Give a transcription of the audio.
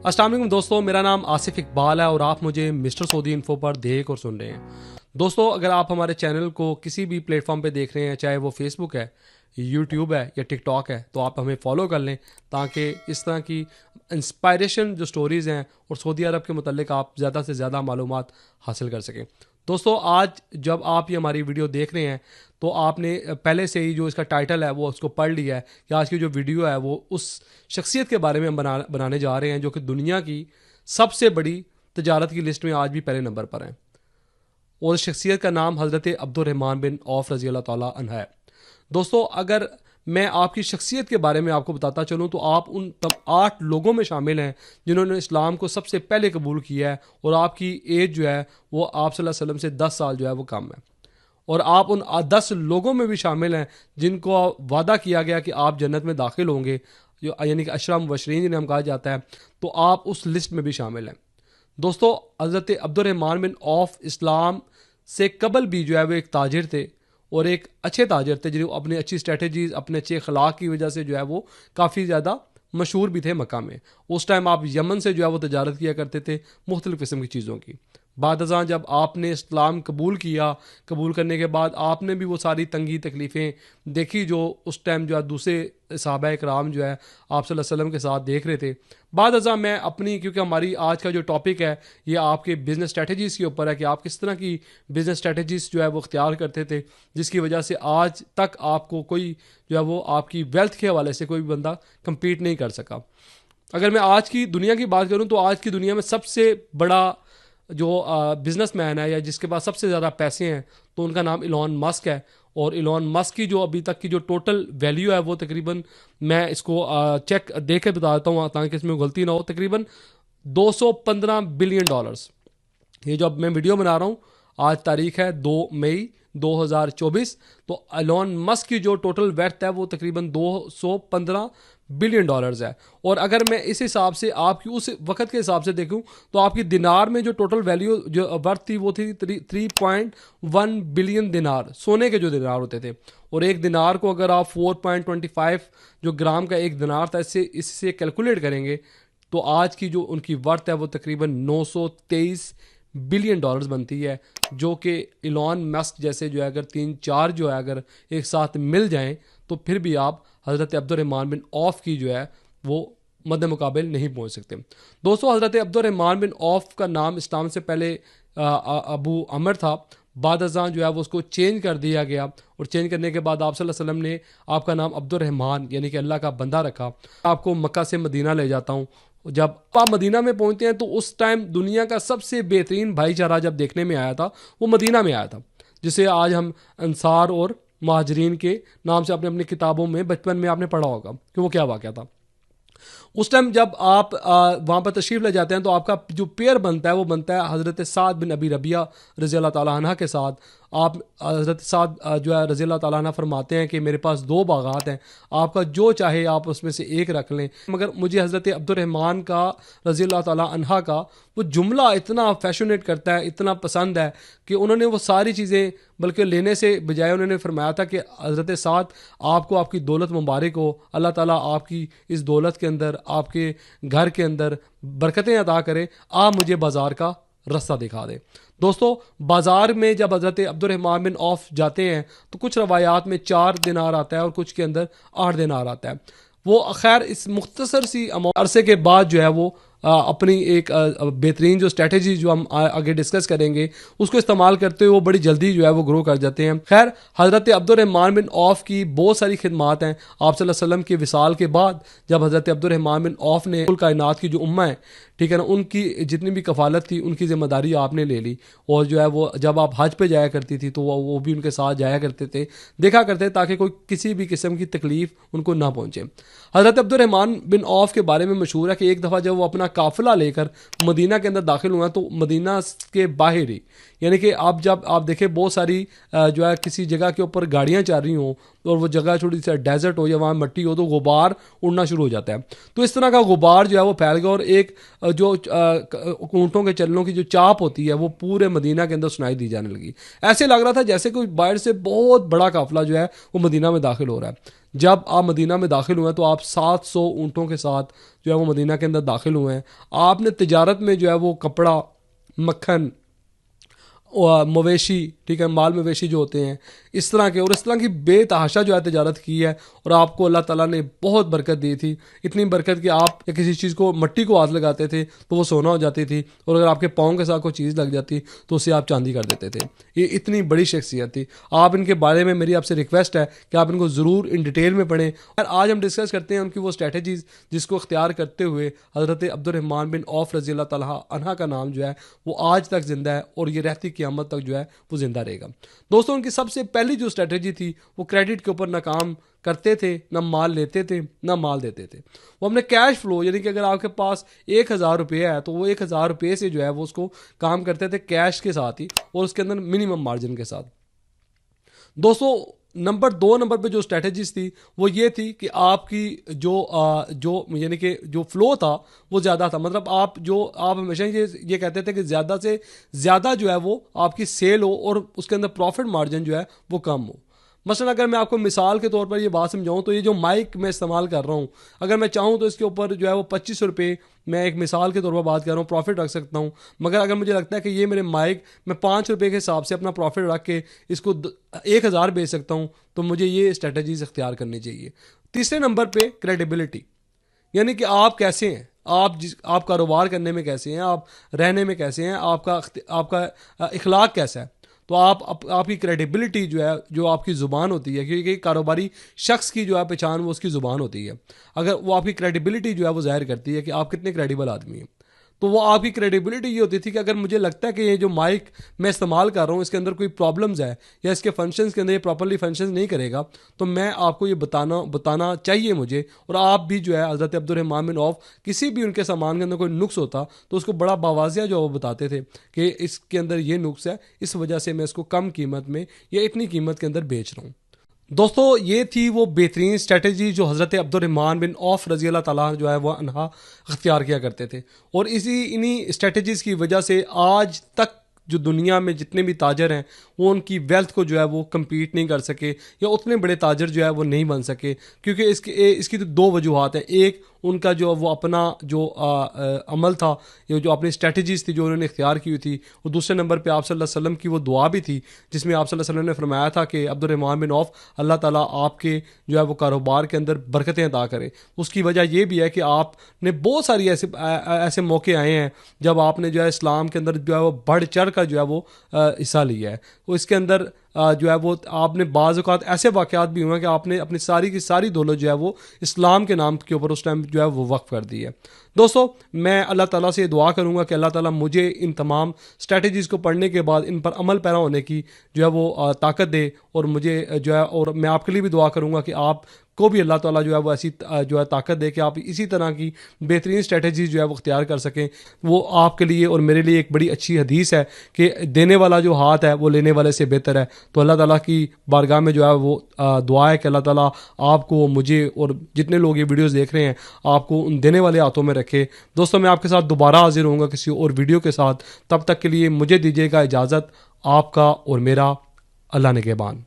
अस्सलाम वालेकुम दोस्तों, मेरा नाम आसिफ इकबाल है और आप मुझे मिस्टर सऊदी इन्फो पर देख और सुन रहे हैं। दोस्तों, अगर आप हमारे चैनल को किसी भी प्लेटफॉर्म पे देख रहे हैं, चाहे वो फेसबुक है, यूट्यूब है या टिकटॉक है, तो आप हमें फॉलो कर लें ताकि इस तरह की इंस्पायरेशन जो स्टोरीज़ हैं और सऊदी अरब के मुतल्लिक आप ज़्यादा से ज़्यादा मालूमात हासिल कर सकें। दोस्तों, आज जब आप ये हमारी वीडियो देख रहे हैं तो आपने पहले से ही जो इसका टाइटल है वो उसको पढ़ लिया है कि आज की जो वीडियो है वो उस शख्सियत के बारे में हम बनाने जा रहे हैं जो कि दुनिया की सबसे बड़ी तजारत की लिस्ट में आज भी पहले नंबर पर हैं। और इस शख्सियत का नाम हज़रत अब्दुर्रहमान बिन औफ रज़ी अल्लाह ताला अन्हु है। दोस्तों, अगर मैं आपकी शख्सियत के बारे में आपको बताता चलूँ तो आप उन 8 लोगों में शामिल हैं जिन्होंने इस्लाम को सबसे पहले कबूल किया है और आपकी एज जो है वो आप सल्लल्लाहु अलैहि वसल्लम से 10 साल जो है वो कम है। और आप उन 10 लोगों में भी शामिल हैं जिनको वादा किया गया कि आप जन्नत में दाखिल होंगे, जो यानी कि अशरा मुबशरीन जिन्हें हम कहा जाता है, तो आप उस लिस्ट में भी शामिल हैं। दोस्तों, हज़रत अब्दुर्रहमान बिन औफ इस्लाम से कबल भी जो है वो एक ताजिर थे और एक अच्छे ताजिर थे जो अपनी अच्छी स्ट्रेटजीज़, अपने अच्छे अखलाक की वजह से जो है वो काफ़ी ज़्यादा मशहूर भी थे मक्का में। उस टाइम आप यमन से जो है वो तजारत किया करते थे मुख्तलिफ़ किस्म की चीज़ों की। बाद अज़ां जब आपने इस्लाम कबूल किया, कबूल करने के बाद आपने भी वो सारी तंगी तकलीफ़ें देखी जो उस टाइम जो है दूसरे सहाबा इकराम जो है आप सल्लल्लाहु अलैहि वसल्लम के साथ देख रहे थे। बाद अज़ां मैं अपनी, क्योंकि हमारी आज का जो टॉपिक है ये आपके बिज़नेस स्ट्रेटजीज़ के ऊपर है कि आप किस तरह की बिज़नेस स्ट्रेटजीज़ जो है वो इख्तियार करते थे जिसकी वजह से आज तक आपको कोई जो है वो आपकी वेल्थ के हवाले से कोई भी बंदा कम्पीट नहीं कर सका। अगर मैं आज की दुनिया की बात करूँ तो आज की दुनिया में सबसे बड़ा जो बिजनेसमैन है या जिसके पास सबसे ज़्यादा पैसे हैं तो उनका नाम इलॉन मस्क है। और इलॉन मस्क की जो अभी तक की जो टोटल वैल्यू है वो तकरीबन, मैं इसको चेक दे के बता देता हूँ ताकि इसमें गलती ना हो, तकरीबन 215 बिलियन डॉलर्स। ये जो अब मैं वीडियो बना रहा हूँ, आज तारीख है 2 मई 2024, तो एलॉन मस्क की जो टोटल वर्थ है वो तकरीबन 215 बिलियन डॉलर्स है। और अगर मैं इस हिसाब से आपकी उस वक्त के हिसाब से देखूं तो आपकी दिनार में जो टोटल वैल्यू जो वर्थ थी वो थी 3.1 बिलियन दिनार, सोने के जो दिनार होते थे। और एक दिनार को अगर आप 4.25 जो ग्राम का एक दिनार था इससे कैलकुलेट करेंगे तो आज की जो उनकी वर्थ है वो तकरीबन 923 बिलियन डॉलर्स बनती है, जो कि इलॉन मस्क जैसे जो है अगर 3-4 जो है अगर एक साथ मिल जाएं तो फिर भी आप हज़रत अब्दुर्रहमान बिन औफ की जो है वो मद्दे मुकाबिल नहीं पहुंच सकते। दोस्तों, हज़रत अब्दुर्रहमान बिन औफ का नाम इस्लाम से पहले अबू अमर था। बाद अज़ां जो है वो उसको चेंज कर दिया गया और चेंज करने के बाद आप सल्लल्लाहु अलैहि वसल्लम ने आपका नाम अब्दुर्रहमान यानी कि अल्लाह का बंदा रखा। आपको मक्का से मदीना ले जाता हूँ। जब आप मदीना में पहुंचते हैं तो उस टाइम दुनिया का सबसे बेहतरीन भाईचारा जब देखने में आया था वो मदीना में आया था, जिसे आज हम अंसार और महाजरीन के नाम से अपने अपनी किताबों में बचपन में आपने पढ़ा होगा कि वो क्या वाक़या था। उस टाइम जब आप वहाँ पर तशरीफ़ ले जाते हैं तो आपका जो पेयर बनता है वो बनता है हज़रत साद बिन अबी रबिया रज़ी अल्लाह ताला अन्हा के साथ। आप हज़रत साद जो है रज़ी अल्लाह ताला अन्हा फरमाते हैं कि मेरे पास 2 बागात हैं, आपका जो चाहे आप उसमें से एक रख लें। मगर मुझे हज़रत अब्दुर्रहमान का रज़ी अल्लाह ताला अन्हा का वो जुमला इतना फैशनेट करता है, इतना पसंद है कि उन्होंने वो सारी चीज़ें बल्कि लेने से बजाय उन्होंने फरमाया था कि हज़रत साद आपको आपकी दौलत मुबारक हो, अल्लाह ताला आपकी इस दौलत के अंदर, आपके घर के अंदर बरकतें अता करे, आप मुझे बाज़ार का रास्ता दिखा दे। दोस्तों, बाज़ार में जब हज़रत अब्दुर्रहमान बिन औफ जाते हैं तो कुछ रवायात में 4 दिनार आता है और कुछ के अंदर 8 दिनार आता है। वो खैर इस मुख्तसर सी अरसे के बाद जो है वो अपनी एक बेहतरीन जो स्ट्रेटजी जो हम आगे डिस्कस करेंगे उसको इस्तेमाल करते हुए वो बड़ी जल्दी जो है वो ग्रो कर जाते हैं। खैर, हज़रत अब्दुर्रहमान बिन औफ की बहुत सारी खिदमात हैं। आप सल्लल्लाहु अलैहि वसल्लम के विसाल के बाद जब हज़रत अब्दुर्रहमान बिन औफ ने कुल कायनात की जो उम्मा है, ठीक है ना, उनकी जितनी भी कफ़ालत थी उनकी ज़िम्मेदारी आपने ले ली। और जो है वो जब आप हज पे जाया करती थी तो वो भी उनके साथ जाया करते थे, देखा करते ताकि कोई किसी भी किस्म की तकलीफ़ उनको ना पहुँचे। हज़रत अब्दुर्रहमान बिन औफ के बारे में मशहूर है कि एक दफ़ा जब वो अपना काफ़िला लेकर मदीना के अंदर दाखिल हुआ तो मदीना के बाहर ही, यानी कि आप जब आप देखें बहुत सारी जो है किसी जगह के ऊपर गाड़ियाँ चल रही हों और वो जगह थोड़ी सी डेजर्ट हो या वहाँ मिट्टी हो तो गुबार उड़ना शुरू हो जाता है। तो इस तरह का गुबार जो है वो फैल गया और एक जो ऊँटों के चलनों की जो चाप होती है वो पूरे मदीना के अंदर सुनाई दी जाने लगी। ऐसे लग रहा था जैसे कोई बाहर से बहुत बड़ा काफिला जो है वो मदीना में दाखिल हो रहा है। جب آپ مدینہ میں داخل ہوئے ہیں تو آپ 700 اونٹوں کے ساتھ جو ہے وہ مدینہ کے اندر داخل ہوئے ہیں. آپ نے تجارت میں جو ہے وہ کپڑا، مکھن، مویشی، ٹھیک ہے، مال مویشی جو ہوتے ہیں اس طرح کے، اور اس طرح کی بے تحاشا جو ہے تجارت کی ہے، اور آپ کو اللہ تعالیٰ نے بہت برکت دی تھی. اتنی برکت کہ آپ کسی چیز کو، مٹی کو ہاتھ لگاتے تھے تو وہ سونا ہو جاتی تھی، اور اگر آپ کے پاؤں کے ساتھ کوئی چیز لگ جاتی تو اسے آپ چاندی کر دیتے تھے. یہ اتنی بڑی شخصیت تھی. آپ ان کے بارے میں میری آپ سے ریکویسٹ ہے کہ آپ ان کو ضرور ان ڈیٹیل میں پڑھیں. اور آج ہم ڈسکس کرتے ہیں ان کی وہ اسٹریٹجیز جس کو اختیار کرتے ہوئے حضرت عبد الرحمن بن عوف رضی اللہ تعالیٰ عنہ کا نام جو ہے وہ آج تک زندہ ہے، اور یہ رہتی قیامت تک جو ہے وہ زندہ رہے گا. دوستوں، ان کی سب سے پہلی جو اسٹریٹجی تھی وہ کریڈٹ کے اوپر نہ کام کرتے تھے، نہ مال لیتے تھے، نہ مال دیتے تھے. وہ اپنے کیش فلو، یعنی کہ اگر آپ کے پاس 1000 روپے ہے تو وہ 1000 روپے سے جو ہے وہ اس کو کام کرتے تھے کیش کے ساتھ ہی، اور اس کے اندر منیمم مارجن کے ساتھ. دوستوں، دو نمبر پہ جو اسٹریٹجیز تھی وہ یہ تھی کہ آپ کی جو یعنی کہ جو فلو تھا وہ زیادہ تھا. مطلب آپ ہمیشہ یہ کہتے تھے کہ زیادہ سے زیادہ جو ہے وہ آپ کی سیل ہو، اور اس کے اندر پروفٹ مارجن جو ہے وہ کم ہو. مثلا اگر میں آپ کو مثال کے طور پر یہ بات سمجھاؤں تو یہ جو مائک میں استعمال کر رہا ہوں، اگر میں چاہوں تو اس کے اوپر جو ہے وہ 2500 روپے، میں ایک مثال کے طور پر بات کر رہا ہوں، پروفٹ رکھ سکتا ہوں. مگر اگر مجھے لگتا ہے کہ یہ میرے مائک میں 5 روپے کے حساب سے اپنا پروفٹ رکھ کے اس کو 1000 بیچ سکتا ہوں، تو مجھے یہ اسٹریٹجیز اختیار کرنی چاہیے. تیسرے نمبر پہ کریڈیبلٹی، یعنی کہ آپ کیسے ہیں، آپ کاروبار کرنے میں کیسے ہیں، آپ رہنے میں کیسے ہیں، آپ کا اخلاق کیسا ہے. تو آپ کی کریڈیبلٹی جو ہے، جو آپ کی زبان ہوتی ہے، کیونکہ کاروباری شخص کی جو ہے پہچان وہ اس کی زبان ہوتی ہے. اگر وہ آپ کی کریڈیبلٹی جو ہے وہ ظاہر کرتی ہے کہ آپ کتنے کریڈیبل آدمی ہیں. تو وہ آپ کی کریڈیبلٹی یہ ہوتی تھی کہ اگر مجھے لگتا ہے کہ یہ جو مائک میں استعمال کر رہا ہوں اس کے اندر کوئی پرابلمز ہے، یا اس کے فنکشنز کے اندر یہ پراپرلی فنکشنز نہیں کرے گا، تو میں آپ کو یہ بتانا چاہیے مجھے. اور آپ بھی جو ہے حضرت عبد الرحمن بن عوف کسی بھی ان کے سامان کے اندر کوئی نقص ہوتا تو اس کو بڑا باواضح جو وہ بتاتے تھے کہ اس کے اندر یہ نقص ہے، اس وجہ سے میں اس کو کم قیمت میں یا اتنی قیمت کے اندر بیچ رہا ہوں. دوستو، یہ تھی وہ بہترین اسٹریٹجی جو حضرت عبد الرحمن بن عوف رضی اللہ تعالیٰ جو ہے وہ عنہ اختیار کیا کرتے تھے. اور انہی اسٹریٹجیز کی وجہ سے آج تک جو دنیا میں جتنے بھی تاجر ہیں وہ ان کی ویلتھ کو جو ہے وہ کمپیٹ نہیں کر سکے، یا اتنے بڑے تاجر جو ہے وہ نہیں بن سکے. کیونکہ اس کی تو دو وجوہات ہیں. ایک، ان کا جو وہ اپنا جو عمل تھا، یہ جو اپنی اسٹریٹجیز تھی جو انہوں نے اختیار کی ہوئی تھی. اور دوسرے نمبر پہ آپ صلی اللہ علیہ وسلم کی وہ دعا بھی تھی جس میں آپ صلی اللہ علیہ وسلم نے فرمایا تھا کہ عبد الرحمن بن عوف، اللہ تعالیٰ آپ کے جو ہے وہ کاروبار کے اندر برکتیں عطا کرے. اس کی وجہ یہ بھی ہے کہ آپ نے بہت ساری ایسے موقع آئے ہیں جب آپ نے جو ہے اسلام کے اندر جو ہے وہ بڑھ چڑھ کر جو ہے وہ حصہ لیا ہے. وہ اس کے اندر جو ہے وہ آپ نے بعض اوقات ایسے واقعات بھی ہوئے ہیں کہ آپ نے اپنی ساری کی ساری دولت جو ہے وہ اسلام کے نام کے اوپر اس ٹائم جو ہے وہ وقف کر دی ہے. دوستو، میں اللہ تعالیٰ سے یہ دعا کروں گا کہ اللہ تعالیٰ مجھے ان تمام اسٹریٹجیز کو پڑھنے کے بعد ان پر عمل پیرا ہونے کی جو ہے وہ طاقت دے. اور مجھے جو ہے، اور میں آپ کے لیے بھی دعا کروں گا کہ آپ کو بھی اللہ تعالیٰ جو ہے وہ ایسی جو ہے طاقت دے کہ آپ اسی طرح کی بہترین اسٹریٹجیز جو ہے وہ اختیار کر سکیں. وہ آپ کے لیے اور میرے لیے ایک بڑی اچھی حدیث ہے کہ دینے والا جو ہاتھ ہے وہ لینے والے سے بہتر ہے. تو اللہ تعالیٰ کی بارگاہ میں جو ہے وہ دعا ہے کہ اللہ تعالیٰ آپ کو، مجھے اور جتنے لوگ یہ ویڈیوز دیکھ رہے ہیں آپ کو ان دینے والے ہاتھوں میں رکھے. دوستوں، میں آپ کے ساتھ دوبارہ حاضر ہوں گا کسی اور ویڈیو کے ساتھ. تب تک کے لیے مجھے دیجیے گا اجازت. آپ کا اور میرا اللہ نگہبان.